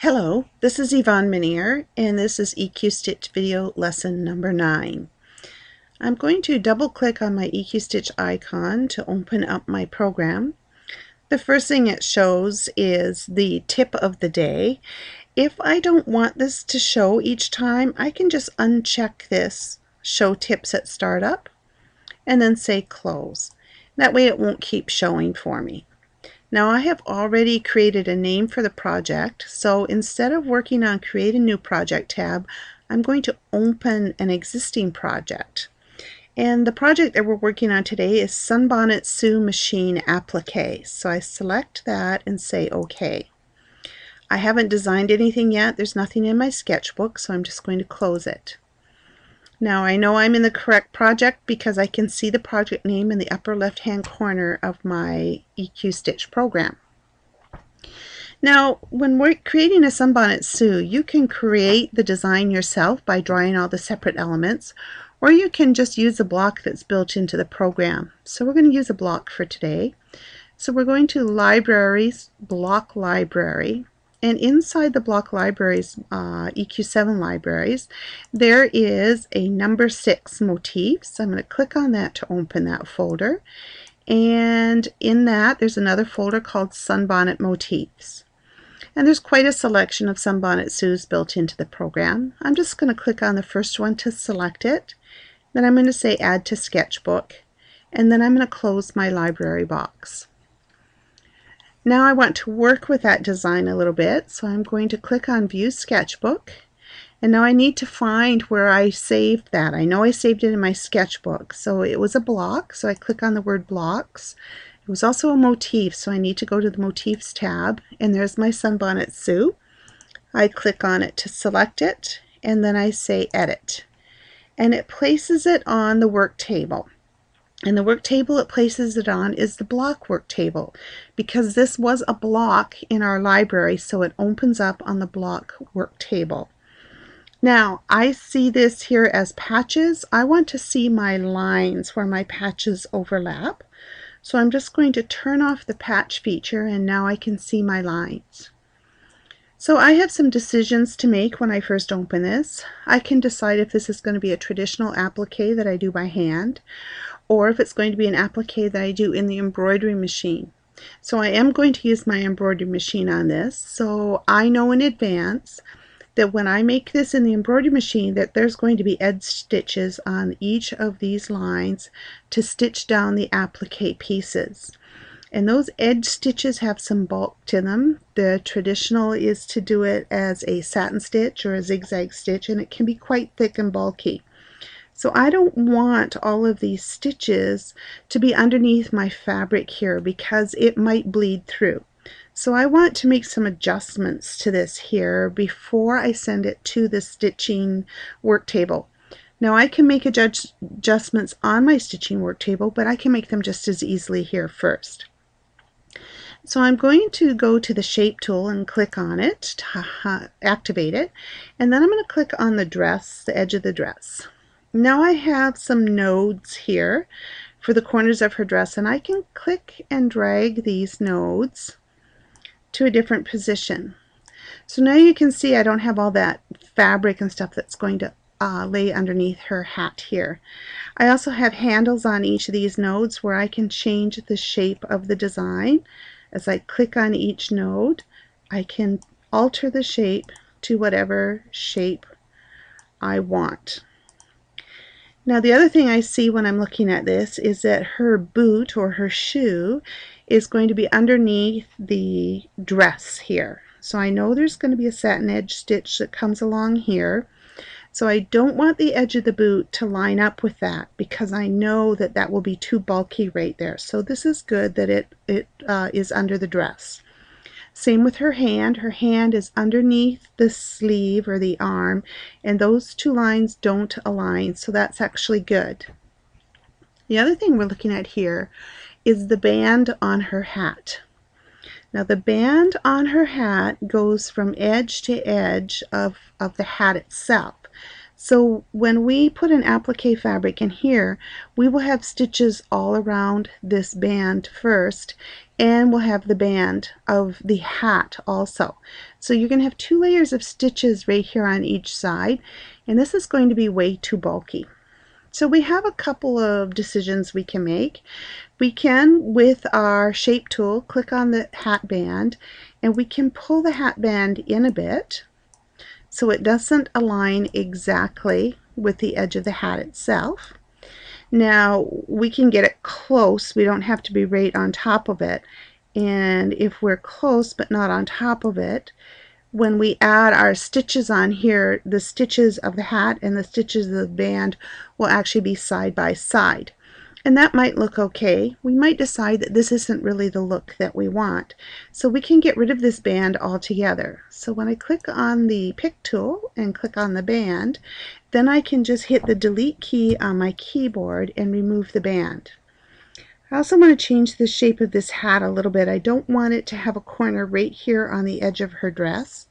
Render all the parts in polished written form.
Hello, this is Yvonne Minier, and this is EQStitch video lesson number 9. I'm going to double click on my EQStitch icon to open up my program. The first thing it shows is the tip of the day. If I don't want this to show each time, I can just uncheck this Show Tips at Startup and then say Close. That way it won't keep showing for me. Now I have already created a name for the project, so instead of working on Create a New Project tab, I'm going to open an existing project. And the project that we're working on today is Sunbonnet Sue Machine Applique. So I select that and say OK. I haven't designed anything yet. There's nothing in my sketchbook, so I'm just going to close it. Now I know I'm in the correct project because I can see the project name in the upper left hand corner of my EQStitch program. Now when we're creating a Sunbonnet Sue, you can create the design yourself by drawing all the separate elements, or you can just use a block that's built into the program. So we're going to use a block for today. So we're going to Libraries, Block Library. And inside the block libraries, EQ7 libraries, there is a number 6 motif. So I'm going to click on that to open that folder. And in that, there's another folder called Sunbonnet Motifs. And there's quite a selection of Sunbonnet Sues built into the program. I'm just going to click on the first one to select it. Then I'm going to say Add to Sketchbook. And then I'm going to close my library box. Now I want to work with that design a little bit, so I'm going to click on View Sketchbook. And now I need to find where I saved that. I know I saved it in my sketchbook. So it was a block, so I click on the word Blocks. It was also a motif, so I need to go to the Motifs tab, and there's my Sunbonnet Sue. I click on it to select it, and then I say Edit. And it places it on the work table. And the work table it places it on is the block work table, because this was a block in our library, so it opens up on the block work table. Now I see this here as patches. I want to see my lines where my patches overlap. So I'm just going to turn off the patch feature, and now I can see my lines. So I have some decisions to make when I first open this. I can decide if this is going to be a traditional applique that I do by hand, or if it's going to be an applique that I do in the embroidery machine. So I am going to use my embroidery machine on this, so I know in advance that when I make this in the embroidery machine that there's going to be edge stitches on each of these lines to stitch down the applique pieces. And those edge stitches have some bulk to them. The traditional is to do it as a satin stitch or a zigzag stitch, and it can be quite thick and bulky. So I don't want all of these stitches to be underneath my fabric here because it might bleed through. So I want to make some adjustments to this here before I send it to the stitching work table. Now I can make adjustments on my stitching work table, but I can make them just as easily here first. So I'm going to go to the Shape tool and click on it to activate it, and then I'm going to click on the dress, the edge of the dress. Now I have some nodes here for the corners of her dress, and I can click and drag these nodes to a different position. So now you can see I don't have all that fabric and stuff that's going to lay underneath her hat here. I also have handles on each of these nodes where I can change the shape of the design. As I click on each node, I can alter the shape to whatever shape I want. Now the other thing I see when I'm looking at this is that her boot or her shoe is going to be underneath the dress here. So I know there's going to be a satin edge stitch that comes along here. So I don't want the edge of the boot to line up with that because I know that that will be too bulky right there. So this is good that it is under the dress. Same with her hand. Her hand is underneath the sleeve or the arm, and those two lines don't align, so that's actually good. The other thing we're looking at here is the band on her hat. Now the band on her hat goes from edge to edge of the hat itself. So when we put an applique fabric in here, we will have stitches all around this band first, and we'll have the band of the hat also. So you're going to have 2 layers of stitches right here on each side, and this is going to be way too bulky. So we have a couple of decisions we can make. We can, with our shape tool, click on the hat band, and we can pull the hat band in a bit so it doesn't align exactly with the edge of the hat itself. Now we can get it close, we don't have to be right on top of it, and if we're close but not on top of it, when we add our stitches on here, the stitches of the hat and the stitches of the band will actually be side by side. And that might look okay. We might decide that this isn't really the look that we want. So we can get rid of this band altogether. So when I click on the pick tool and click on the band, then I can just hit the delete key on my keyboard and remove the band. I also want to change the shape of this hat a little bit. I don't want it to have a corner right here on the edge of her dress.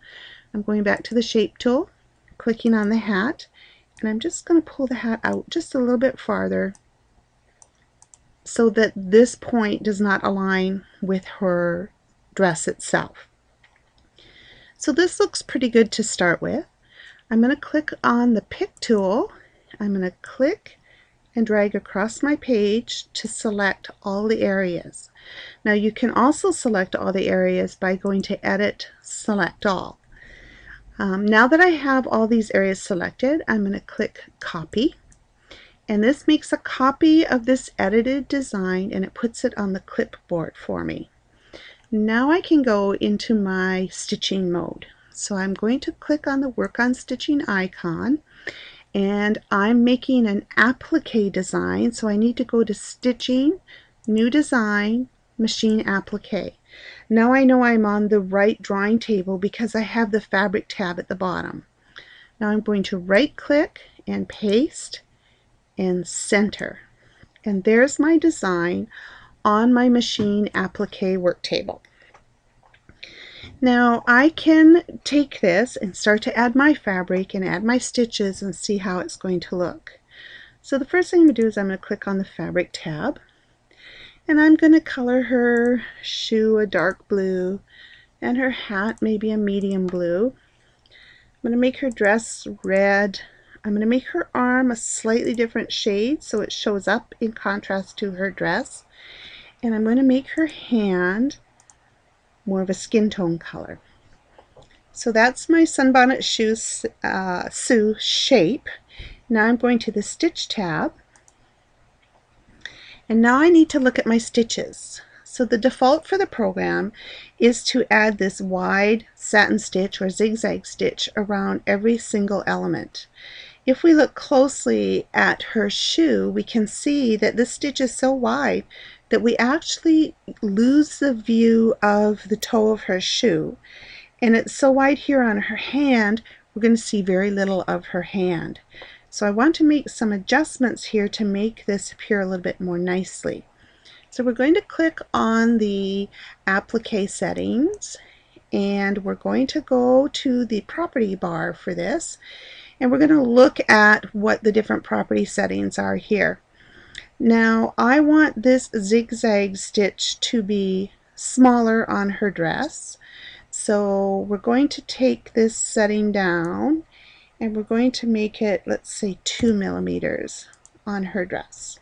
I'm going back to the shape tool, clicking on the hat, and I'm just going to pull the hat out just a little bit farther so that this point does not align with her dress itself. So this looks pretty good to start with. I'm going to click on the pick tool. I'm going to click and drag across my page to select all the areas. Now you can also select all the areas by going to Edit, Select All. Now that I have all these areas selected, I'm going to click Copy. And this makes a copy of this edited design and it puts it on the clipboard for me. Now I can go into my stitching mode. So I'm going to click on the Work on Stitching icon, and I'm making an applique design, so I need to go to Stitching, New Design, Machine Applique. Now I know I'm on the right drawing table because I have the Fabric tab at the bottom. Now I'm going to right click and paste and center, and there's my design on my machine applique work table. Now I can take this and start to add my fabric and add my stitches and see how it's going to look. So the first thing I'm going to do is I'm going to click on the Fabric tab, and I'm going to color her shoe a dark blue and her hat maybe a medium blue. I'm going to make her dress red. I'm going to make her arm a slightly different shade so it shows up in contrast to her dress. And I'm going to make her hand more of a skin tone color. So that's my Sunbonnet Sue shape. Now I'm going to the Stitch tab. And now I need to look at my stitches. So the default for the program is to add this wide satin stitch or zigzag stitch around every single element. If we look closely at her shoe, we can see that this stitch is so wide that we actually lose the view of the toe of her shoe. And it's so wide here on her hand, we're going to see very little of her hand. So I want to make some adjustments here to make this appear a little bit more nicely. So we're going to click on the applique settings, and we're going to go to the property bar for this. And we're going to look at what the different property settings are here. Now I want this zigzag stitch to be smaller on her dress. So we're going to take this setting down and we're going to make it, let's say, 2 millimeters on her dress.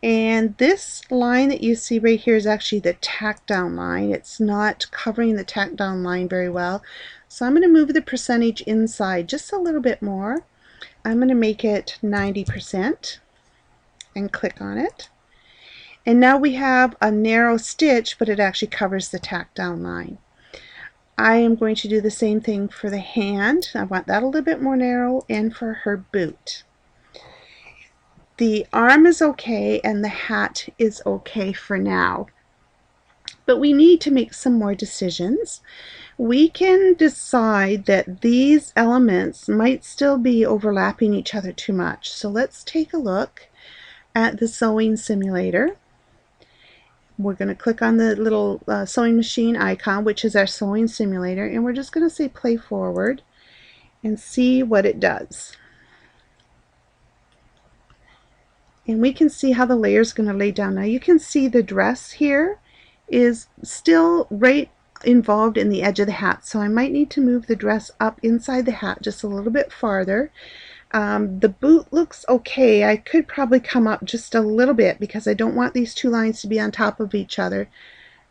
And this line that you see right here is actually the tack down line. It's not covering the tack down line very well. So I'm going to move the percentage inside just a little bit more. I'm going to make it 90% and click on it. And now we have a narrow stitch, but it actually covers the tack down line. I am going to do the same thing for the hand. I want that a little bit more narrow, and for her boot. The arm is okay and the hat is okay for now. But we need to make some more decisions. We can decide that these elements might still be overlapping each other too much. So let's take a look at the sewing simulator. We're going to click on the little sewing machine icon, which is our sewing simulator, and we're just going to say play forward and see what it does. And we can see how the layer is going to lay down. Now you can see the dress here is still right involved in the edge of the hat, so I might need to move the dress up inside the hat just a little bit farther. The boot looks okay. I could probably come up just a little bit because I don't want these two lines to be on top of each other.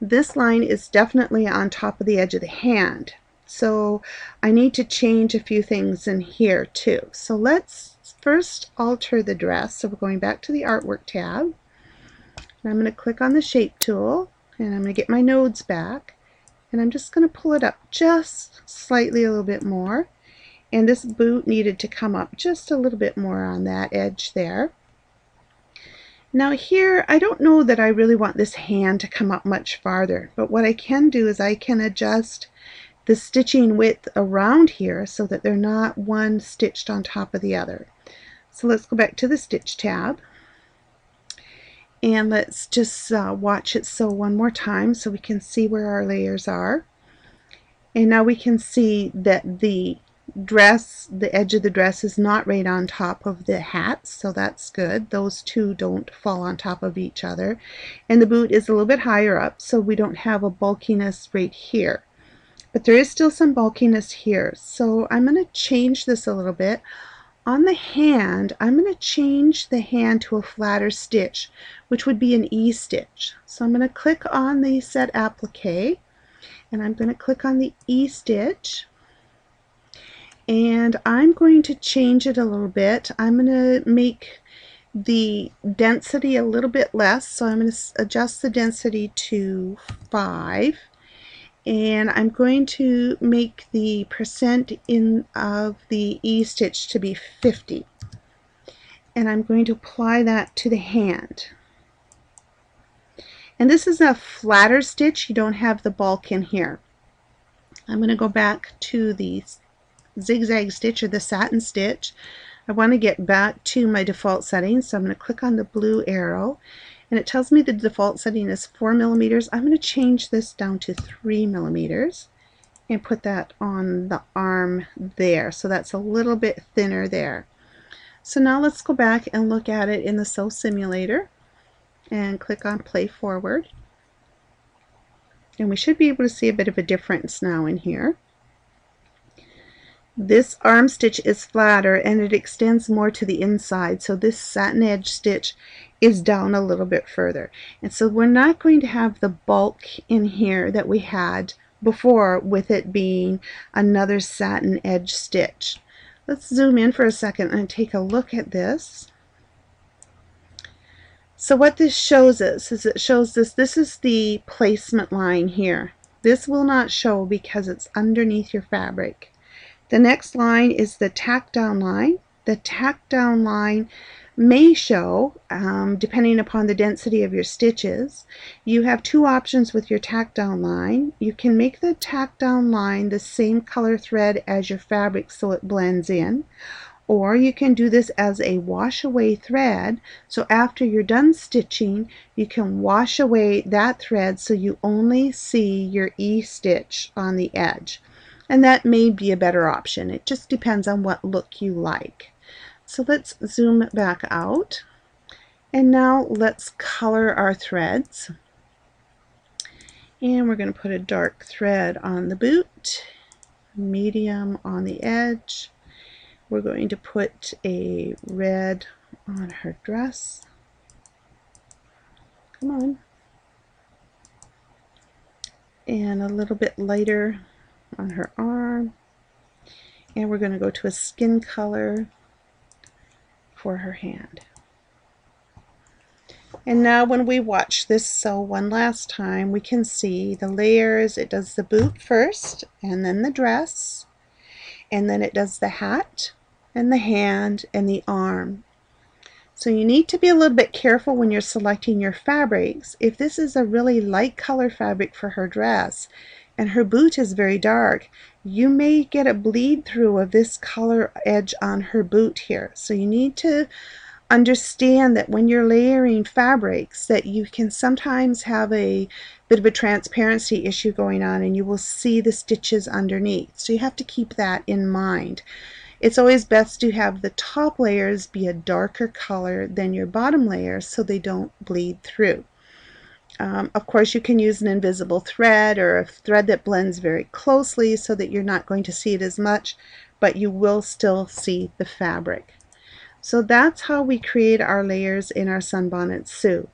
This line is definitely on top of the edge of the hand, so I need to change a few things in here too. So let's first alter the dress. So we're going back to the artwork tab, and I'm going to click on the shape tool, and I'm going to get my nodes back, and I'm just going to pull it up just slightly a little bit more. And this boot needed to come up just a little bit more on that edge there. Now here, I don't know that I really want this hand to come up much farther, but what I can do is I can adjust the stitching width around here so that they're not one stitched on top of the other. So let's go back to the stitch tab, and let's just watch it sew one more time so we can see where our layers are. And now we can see that the edge of the dress is not right on top of the hat, so that's good. Those two don't fall on top of each other. And the boot is a little bit higher up, so we don't have a bulkiness right here. But there is still some bulkiness here, so I'm going to change this a little bit. On the hand, I'm going to change the hand to a flatter stitch, which would be an E-stitch. So I'm going to click on the set applique, and I'm going to click on the E-stitch, and I'm going to change it a little bit. I'm going to make the density a little bit less, so I'm going to adjust the density to 5, and I'm going to make the percent of the E-stitch to be 50, and I'm going to apply that to the hand. And this is a flatter stitch. You don't have the bulk in here. I'm going to go back to the zigzag stitch or the satin stitch. I want to get back to my default settings, so I'm going to click on the blue arrow, and it tells me the default setting is 4 millimeters. I'm going to change this down to 3 millimeters and put that on the arm there, so that's a little bit thinner there. So now let's go back and look at it in the Sew Simulator and click on Play Forward, and we should be able to see a bit of a difference now in here. This arm stitch is flatter and it extends more to the inside, so this satin edge stitch is down a little bit further. And so we're not going to have the bulk in here that we had before with it being another satin edge stitch. Let's zoom in for a second and take a look at this. So what this shows us is it shows this is the placement line here. This will not show because it's underneath your fabric. The next line is the tack down line. The tack down line may show, depending upon the density of your stitches. You have two options with your tack down line. You can make the tack down line the same color thread as your fabric so it blends in, or you can do this as a wash away thread, so after you're done stitching you can wash away that thread so you only see your E-stitch on the edge. And that may be a better option. It just depends on what look you like. So let's zoom back out, and now let's color our threads. And we're going to put a dark thread on the boot, medium on the edge. We're going to put a red on her dress. Come on. And a little bit lighter on her arm, and we're going to go to a skin color for her hand. And now when we watch this sew one last time, we can see the layers. It does the boot first, and then the dress, and then it does the hat and the hand and the arm. So you need to be a little bit careful when you're selecting your fabrics. If this is a really light color fabric for her dress and her boot is very dark, you may get a bleed through of this color edge on her boot here. So you need to understand that when you're layering fabrics that you can sometimes have a bit of a transparency issue going on and you will see the stitches underneath. So you have to keep that in mind. It's always best to have the top layers be a darker color than your bottom layers so they don't bleed through. Of course, you can use an invisible thread or a thread that blends very closely so that you're not going to see it as much, but you will still see the fabric. So that's how we create our layers in our Sunbonnet Sue.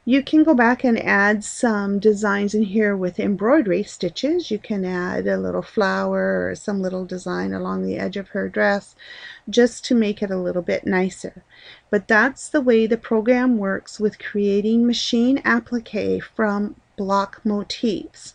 You can go back and add some designs in here with embroidery stitches. You can add a little flower or some little design along the edge of her dress just to make it a little bit nicer. But that's the way the program works with creating machine applique from block motifs.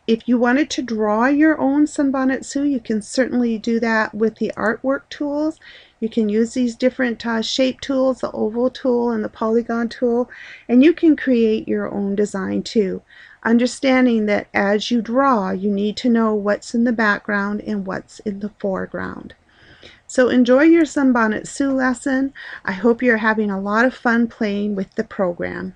If you wanted to draw your own Sunbonnet Sue, you can certainly do that with the artwork tools. You can use these different shape tools, the oval tool and the polygon tool, and you can create your own design too. Understanding that as you draw, you need to know what's in the background and what's in the foreground. So enjoy your Sunbonnet Sue lesson. I hope you're having a lot of fun playing with the program.